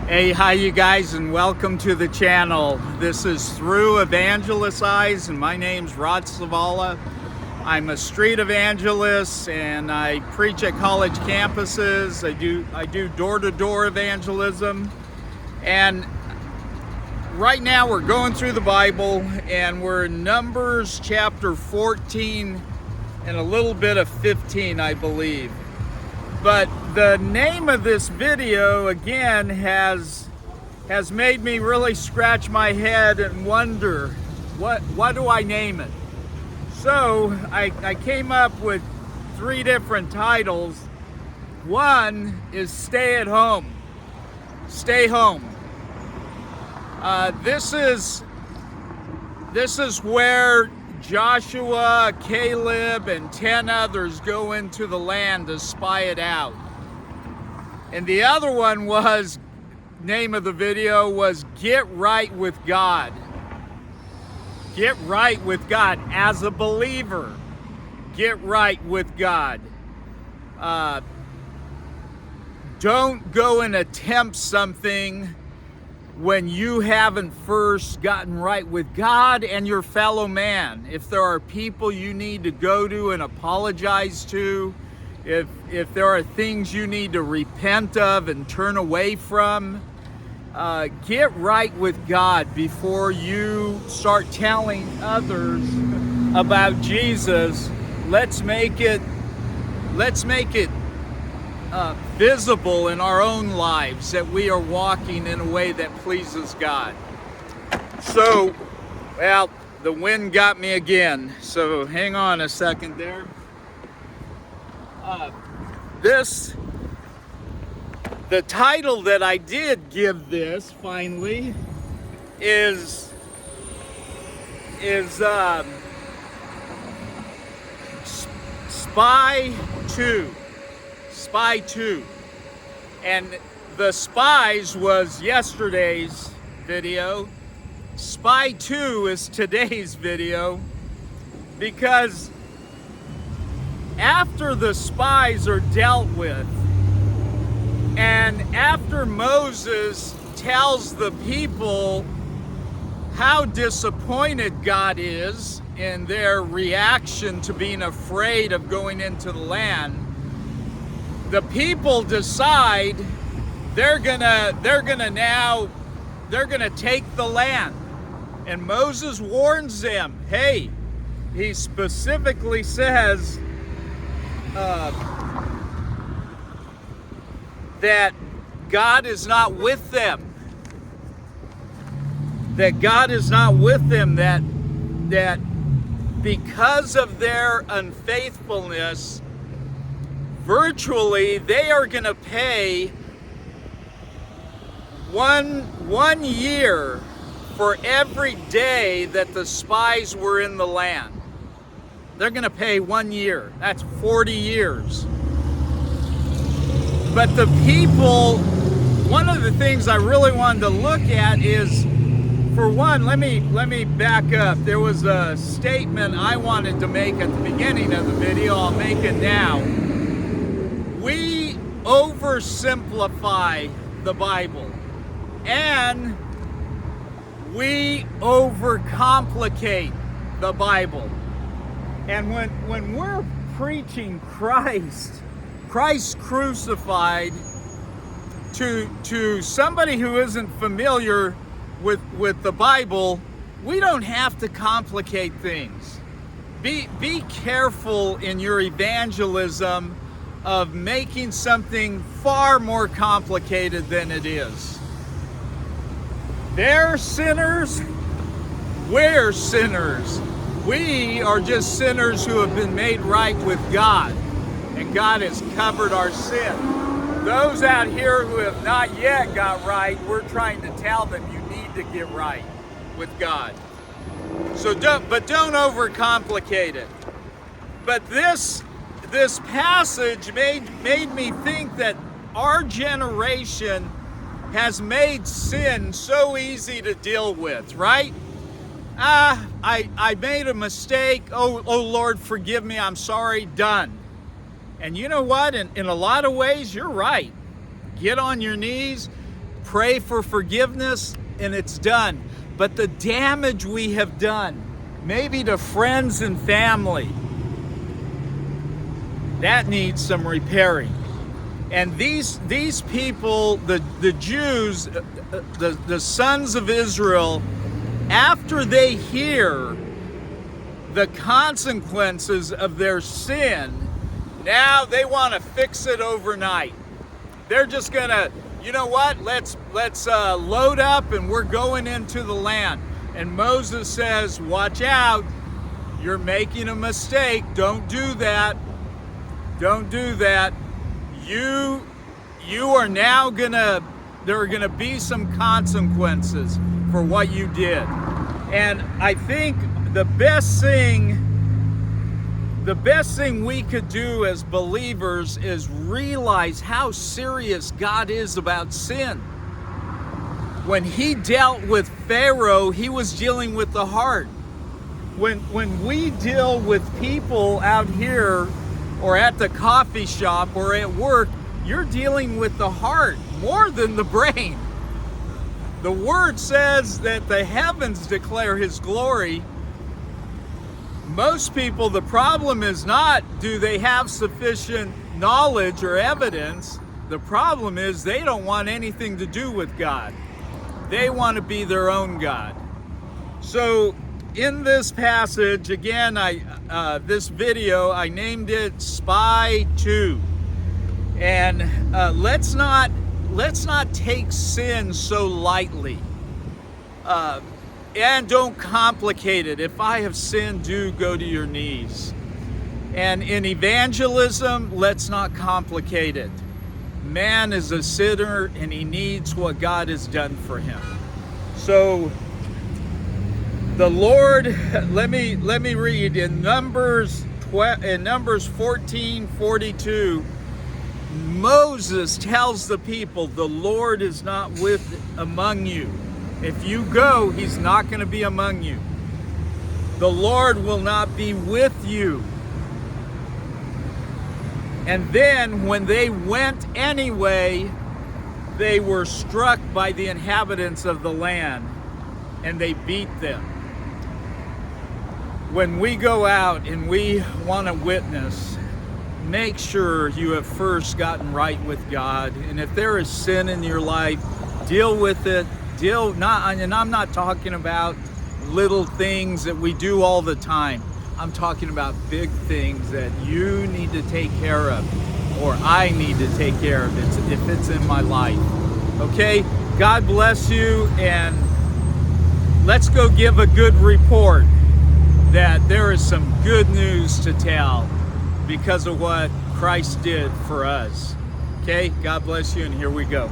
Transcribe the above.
Hey, hi you guys, and welcome to the channel. This is Through Evangelist Eyes, and my name's Rod Savala. I'm a street evangelist, and I preach at college campuses. I do door-to-door evangelism, and right now we're going through the Bible, and we're in Numbers chapter 14 and a little bit of 15, I believe. But the name of this video, again, has made me really scratch my head and wonder, what do I name it? So I came up with 3 different titles. One is Stay at Home. Stay home. This is where Joshua, Caleb, and 10 others go into the land to spy it out. And the other one was, name of the video was Get Right with God. Get right with God as a believer. Get right with God. Don't go and attempt something when you haven't first gotten right with God and your fellow man. If there are people you need to go to and apologize to, if there are things you need to repent of and turn away from, get right with God before you start telling others about Jesus. Let's make it visible in our own lives that we are walking in a way that pleases God. So, well, the wind got me again, so hang on a second there. The title that I did give this finally is Spy 2. Spy 2. And the Spies was yesterday's video. Spy 2 is today's video, because after the spies are dealt with, and after Moses tells the people how disappointed God is in their reaction to being afraid of going into the land, the people decide they're gonna take the land. And Moses warns them, hey, he specifically says that God is not with them. That God is not with them, that because of their unfaithfulness, virtually, they are going to pay one year for every day that the spies were in the land. They're going to pay 1 year. That's 40 years. But the people, one of the things I really wanted to look at is, for one, let me back up. There was a statement I wanted to make at the beginning of the video. I'll make it now. We oversimplify the Bible, and we overcomplicate the Bible. And when we're preaching Christ crucified to somebody who isn't familiar with the Bible, we don't have to complicate things. Be careful in your evangelism of making something far more complicated than it is. They're sinners, we're sinners. We are just sinners who have been made right with God, and God has covered our sin. Those out here who have not yet got right, we're trying to tell them you need to get right with God. So don't overcomplicate it. But this passage made me think that our generation has made sin so easy to deal with, right? I made a mistake. Oh Lord, forgive me. I'm sorry. Done. And you know what? In a lot of ways, you're right. Get on your knees, pray for forgiveness, and it's done. But the damage we have done, maybe to friends and family, that needs some repairing. And these people, the Jews, the sons of Israel, after they hear the consequences of their sin, now they want to fix it overnight. They're just gonna, you know what? Let's load up and we're going into the land. And Moses says, "Watch out! You're making a mistake. Don't do that. Don't do that. You are now there are gonna be some consequences for what you did." And I think the best thing we could do as believers is realize how serious God is about sin. When he dealt with Pharaoh, he was dealing with the heart. When we deal with people out here or at the coffee shop or at work, you're dealing with the heart more than the brain. The word says that the heavens declare his glory. Most people, the problem is not do they have sufficient knowledge or evidence. The problem is they don't want anything to do with God. They want to be their own God. So in this passage, again, this video, I named it Spy 2. And let's not take sin so lightly. And don't complicate it. If I have sinned, do go to your knees. And in evangelism, let's not complicate it. Man is a sinner and he needs what God has done for him. So the Lord, let me read in Numbers 14:42. Moses tells the people, the Lord is not among you. If you go, he's not going to be among you. The Lord will not be with you. And then when they went anyway, they were struck by the inhabitants of the land and they beat them. When we go out and we want to witness, make sure you have first gotten right with God. And if there is sin in your life, deal with it. And I'm not talking about little things that we do all the time. I'm talking about big things that you need to take care of, or I need to take care of if it's in my life. Okay? God bless you, and let's go give a good report that there is some good news to tell because of what Christ did for us. Okay? God bless you, and here we go.